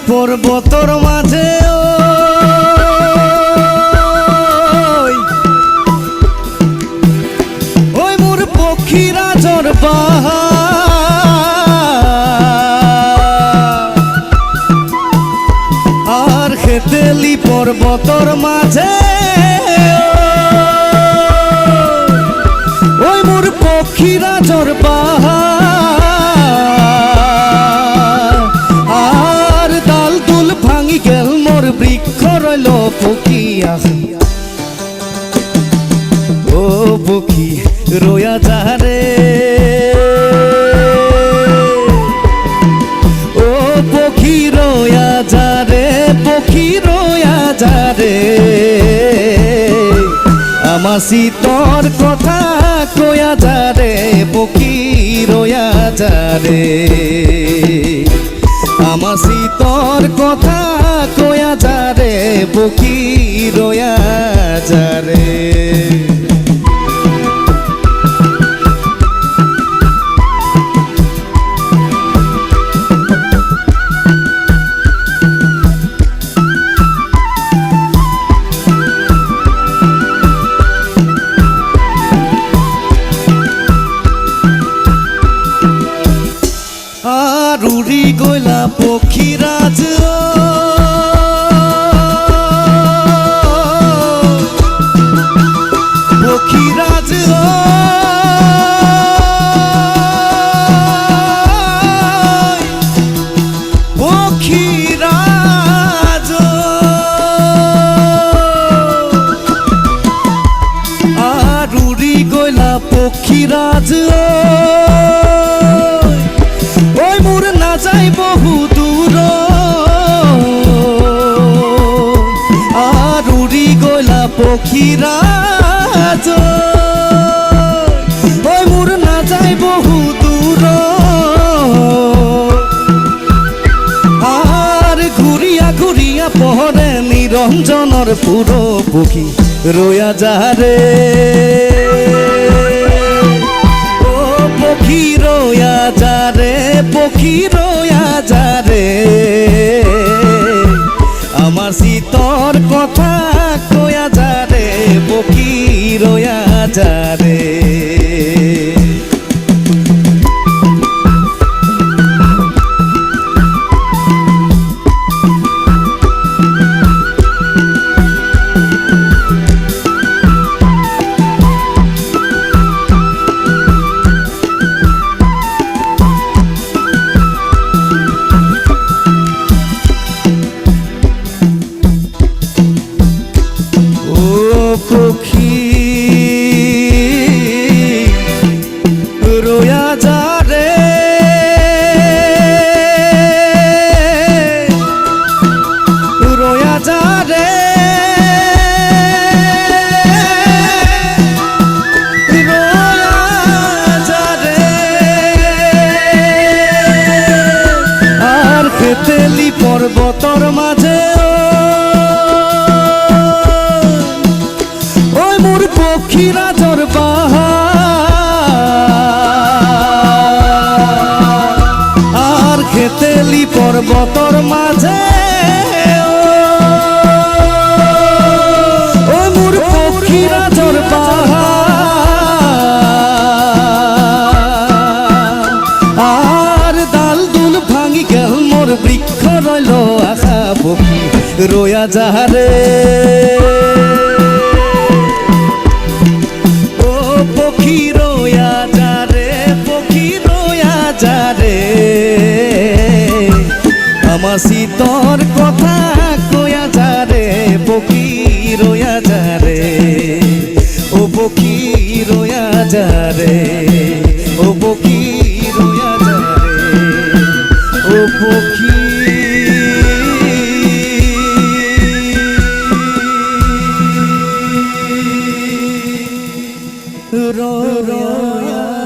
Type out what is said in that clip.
পর্বতর মাঝে ওই মোর পক্ষীরা জর আর খেতেলি পর্বতর মাঝে ওই মোর পক্ষীরা জর বৃক্ষ রইল পকিয়া ও পক্ষী রোয়া যারে ও পক্ষী রোয়া যারে পক্ষী রোয়া যারে আমার শীতর কথা কয়া যারে পক্ষী রোয়া যারে আমার শীতর কথা কয়া যারে পক্ষী রোয়া যারে আর উড়ি গইলা পক্ষীরাজ পক্ষীরাজ পক্ষীরাজ আর উড়ি গইলা পক্ষীরাজ ওই মোর না যাই বহু দূর আর উড়ি গইলা পক্ষীরাজ ওই মোর না যাই বহু দূর আর ঘুরিয়া ঘুরিয়া পহরে নিরঞ্জনর পুরো পক্ষী রোয়া যারে ও পক্ষী রোয়া যারে পক্ষী রোয়া যারে আমার শীতর কথা কয়া যারে পক্ষী রোয়া যারে পক্ষী রোয়া যারে রোয়া যারে রোয়া যারে আর খেতেলি পর্বতর মাঝে পক্ষীরা জর আর খেতেলি পর্বতর মাঝে ও মোর পক্ষীরা জর আর ডাল দুল ভাঙি গেল মোর বৃক্ষ রইল আশা পক্ষী রোয়া যারে পক্ষী রোয়া যারে পক্ষী রোয়া যারে আমার শীতর কথা কয়া যারে পক্ষী রোয়া যারে ও পক্ষী রোয়া যারে ও পক্ষী রোয়া যারে ও পক্ষী রয়া